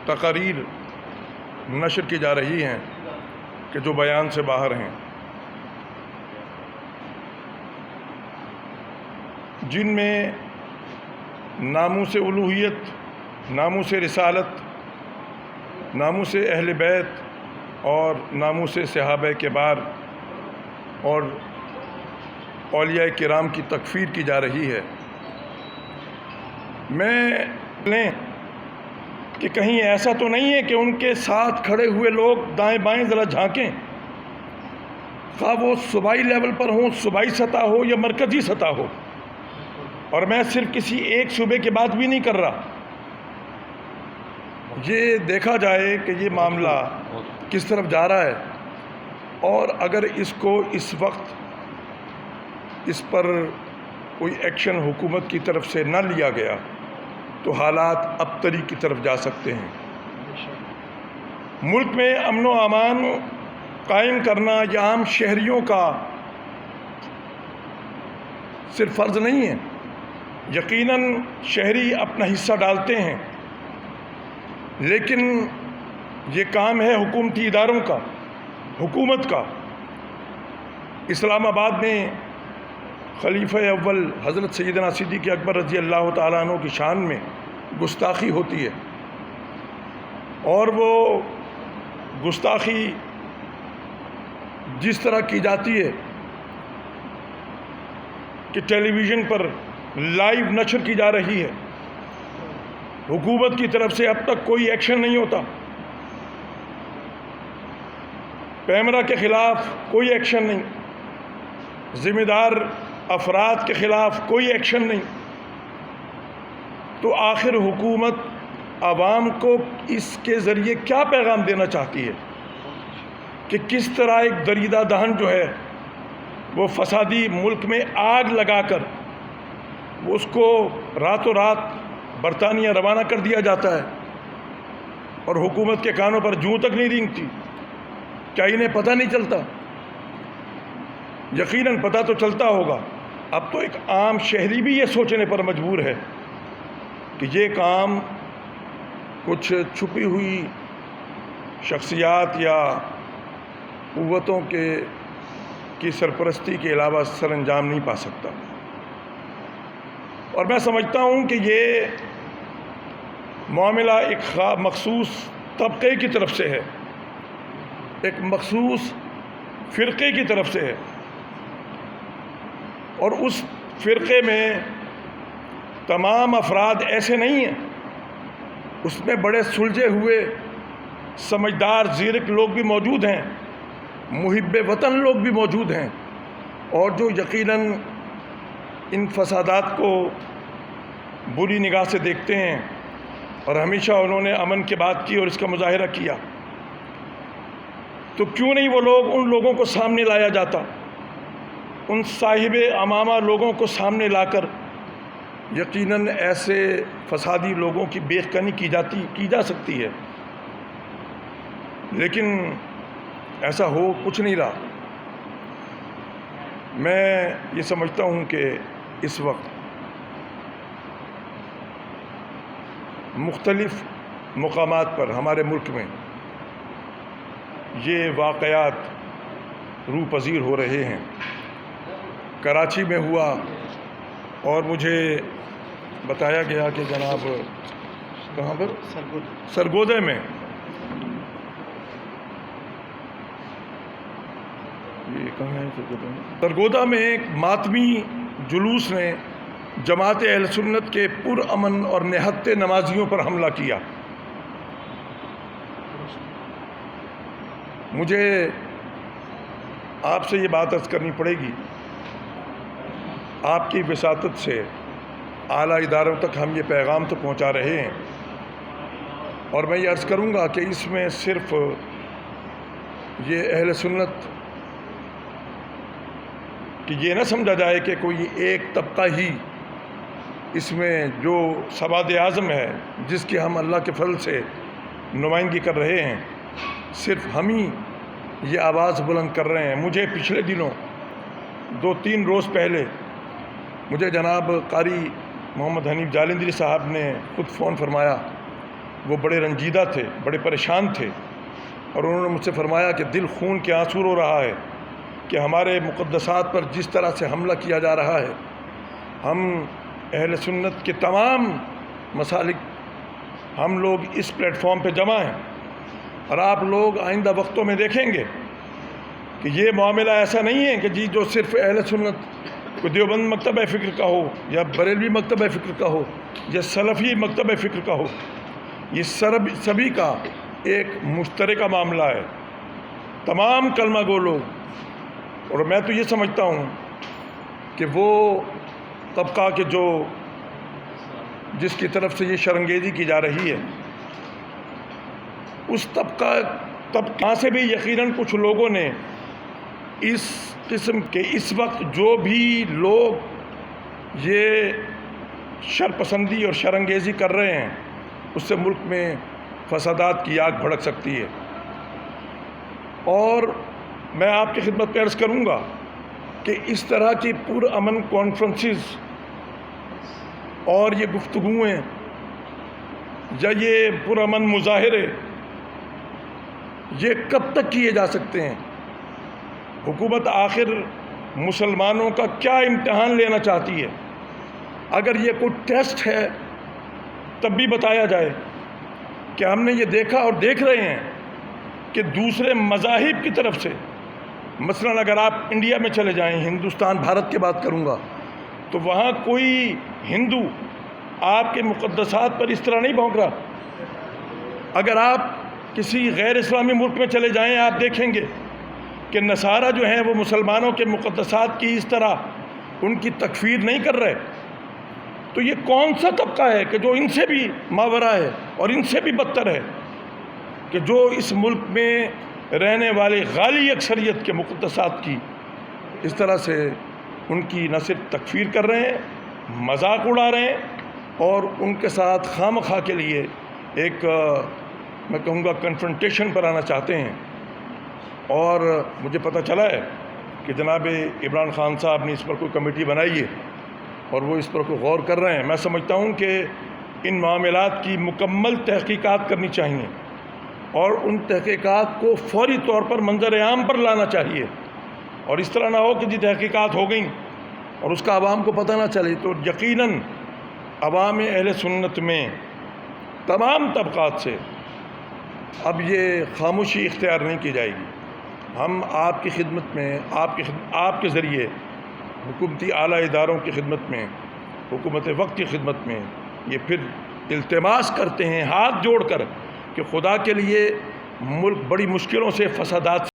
تقاریر نشر کی جا رہی ہیں کہ جو بیان سے باہر ہیں، جن میں ناموس الوہیت، ناموس رسالت، ناموس اہل بیت اور ناموس صحابہ کبار اور اولیاء کرام کی تکفیر کی جا رہی ہے۔ میں لیں کہ کہیں ایسا تو نہیں ہے کہ ان کے ساتھ کھڑے ہوئے لوگ دائیں بائیں ذرا جھانکیں، خواہ وہ صوبائی لیول پر ہوں، صوبائی سطح ہو یا مرکزی سطح ہو، اور میں صرف کسی ایک صوبے کی بات بھی نہیں کر رہا۔ یہ دیکھا جائے کہ یہ معاملہ کس طرف جا رہا ہے، اور اگر اس کو اس وقت اس پر کوئی ایکشن حکومت کی طرف سے نہ لیا گیا تو حالات ابتری کی طرف جا سکتے ہیں۔ ملک میں امن و امان قائم کرنا یہ عام شہریوں کا صرف فرض نہیں ہے، یقیناً شہری اپنا حصہ ڈالتے ہیں، لیکن یہ کام ہے حکومتی اداروں کا، حکومت کا۔ اسلام آباد میں خلیفہ اول حضرت سیدنا صدیق اکبر رضی اللہ تعالیٰ عنہ کی شان میں گستاخی ہوتی ہے، اور وہ گستاخی جس طرح کی جاتی ہے کہ ٹیلی ویژن پر لائیو نشر کی جا رہی ہے، حکومت کی طرف سے اب تک کوئی ایکشن نہیں ہوتا، پیمرا کے خلاف کوئی ایکشن نہیں، ذمہ دار افراد کے خلاف کوئی ایکشن نہیں، تو آخر حکومت عوام کو اس کے ذریعے کیا پیغام دینا چاہتی ہے کہ کس طرح ایک دریدہ دہن جو ہے وہ فسادی ملک میں آگ لگا کر اس کو راتوں رات برطانیہ روانہ کر دیا جاتا ہے، اور حکومت کے کانوں پر جوں تک نہیں رینگتی۔ کیا انہیں پتہ نہیں چلتا؟ یقیناً پتہ تو چلتا ہوگا۔ اب تو ایک عام شہری بھی یہ سوچنے پر مجبور ہے کہ یہ کام کچھ چھپی ہوئی شخصیات یا قوتوں کی سرپرستی کے علاوہ سر انجام نہیں پا سکتا، اور میں سمجھتا ہوں کہ یہ معاملہ ایک مخصوص طبقے کی طرف سے ہے، ایک مخصوص فرقے کی طرف سے ہے، اور اس فرقے میں تمام افراد ایسے نہیں ہیں، اس میں بڑے سلجھے ہوئے سمجھدار زیرک لوگ بھی موجود ہیں، محب وطن لوگ بھی موجود ہیں، اور جو یقیناً ان فسادات کو بری نگاہ سے دیکھتے ہیں، اور ہمیشہ انہوں نے امن کی بات کی اور اس کا مظاہرہ کیا۔ تو کیوں نہیں وہ لوگ ان لوگوں کو سامنے لایا جاتا، ان صاحب امامہ لوگوں کو سامنے لا کر یقیناً ایسے فسادی لوگوں کی بیخ کنی کی جا سکتی ہے، لیکن ایسا ہو کچھ نہیں رہا۔ میں یہ سمجھتا ہوں کہ اس وقت مختلف مقامات پر ہمارے ملک میں یہ واقعات روح پذیر ہو رہے ہیں۔ کراچی میں ہوا، اور مجھے بتایا گیا کہ جناب کہاں پر سرگودے میں، یہ کہاں ہے سرگودہ میں ایک ماتمی جلوس نے جماعت اہل سنت کے پرامن اور نہتے نمازیوں پر حملہ کیا۔ مجھے آپ سے یہ بات عرض کرنی پڑے گی، آپ کی وساطت سے اعلیٰ اداروں تک ہم یہ پیغام تو پہنچا رہے ہیں، اور میں یہ عرض کروں گا کہ اس میں صرف یہ اہل سنت کہ یہ نہ سمجھا جائے کہ کوئی ایک طبقہ ہی اس میں جو سواد اعظم ہے، جس کی ہم اللہ کے فضل سے نمائندگی کر رہے ہیں، صرف ہم ہی یہ آواز بلند کر رہے ہیں۔ مجھے پچھلے دنوں 2-3 روز پہلے مجھے جناب قاری محمد حنیف جالندری صاحب نے خود فون فرمایا وہ بڑے رنجیدہ تھے، بڑے پریشان تھے، اور انہوں نے مجھ سے فرمایا کہ دل خون کے آنسو رو رہا ہے کہ ہمارے مقدسات پر جس طرح سے حملہ کیا جا رہا ہے۔ ہم اہل سنت کے تمام مسالک ہم لوگ اس پلیٹ فارم پہ جمع ہیں، اور آپ لوگ آئندہ وقتوں میں دیکھیں گے کہ یہ معاملہ ایسا نہیں ہے کہ جی جو صرف اہل سنت کو دیوبند مکتبہ فکر کا ہو، یا بریلوی مکتبہ فکر کا ہو، یا سلفی مکتبہ فکر کا ہو، یہ سبھی کا ایک مشترکہ معاملہ ہے، تمام کلمہ گو لوگ۔ اور میں تو یہ سمجھتا ہوں کہ وہ طبقہ کہ جس کی طرف سے یہ شرنگیزی کی جا رہی ہے، اس طبقہ سے بھی یقیناً کچھ لوگوں نے اس قسم کے اس وقت جو بھی لوگ یہ شرپسندی اور شرنگیزی کر رہے ہیں، اس سے ملک میں فسادات کی آگ بھڑک سکتی ہے۔ اور میں آپ کی خدمت میں عرض کروں گا کہ اس طرح کی پرامن کانفرنسز اور یہ گفتگویں یا یہ پرامن مظاہرے یہ کب تک کیے جا سکتے ہیں؟ حکومت آخر مسلمانوں کا کیا امتحان لینا چاہتی ہے؟ اگر یہ کوئی ٹیسٹ ہے تب بھی بتایا جائے کہ ہم نے یہ دیکھا اور دیکھ رہے ہیں کہ دوسرے مذاہب کی طرف سے، مثلاً اگر آپ انڈیا میں چلے جائیں، ہندوستان بھارت کی بات کروں گا، تو وہاں کوئی ہندو آپ کے مقدسات پر اس طرح نہیں بھونک رہا۔ اگر آپ کسی غیر اسلامی ملک میں چلے جائیں، آپ دیکھیں گے کہ نصارہ جو ہیں وہ مسلمانوں کے مقدسات کی اس طرح ان کی تکفیر نہیں کر رہے۔ تو یہ کون سا طبقہ ہے کہ جو ان سے بھی ماورا ہے اور ان سے بھی بدتر ہے، کہ جو اس ملک میں رہنے والے غالی اکثریت کے مقدسات کی اس طرح سے ان کی نہ صرف تکفیر کر رہے ہیں، مذاق اڑا رہے ہیں، اور ان کے ساتھ خام خواہ کے لیے ایک میں کہوں گا کنفرنٹیشن پر آنا چاہتے ہیں۔ اور مجھے پتہ چلا ہے کہ جناب عمران خان صاحب نے اس پر کوئی کمیٹی بنائی ہے اور وہ اس پر کوئی غور کر رہے ہیں۔ میں سمجھتا ہوں کہ ان معاملات کی مکمل تحقیقات کرنی چاہیے، اور ان تحقیقات کو فوری طور پر منظر عام پر لانا چاہیے، اور اس طرح نہ ہو کہ جی تحقیقات ہو گئیں اور اس کا عوام کو پتہ نہ چلے۔ تو یقیناً عوام اہل سنت میں تمام طبقات سے اب یہ خاموشی اختیار نہیں کی جائے گی۔ ہم آپ کی خدمت میں، آپ کے ذریعے حکومتی اعلیٰ اداروں کی خدمت میں، حکومت وقت کی خدمت میں یہ پھر التماس کرتے ہیں ہاتھ جوڑ کر کہ خدا کے لیے ملک بڑی مشکلوں سے، فسادات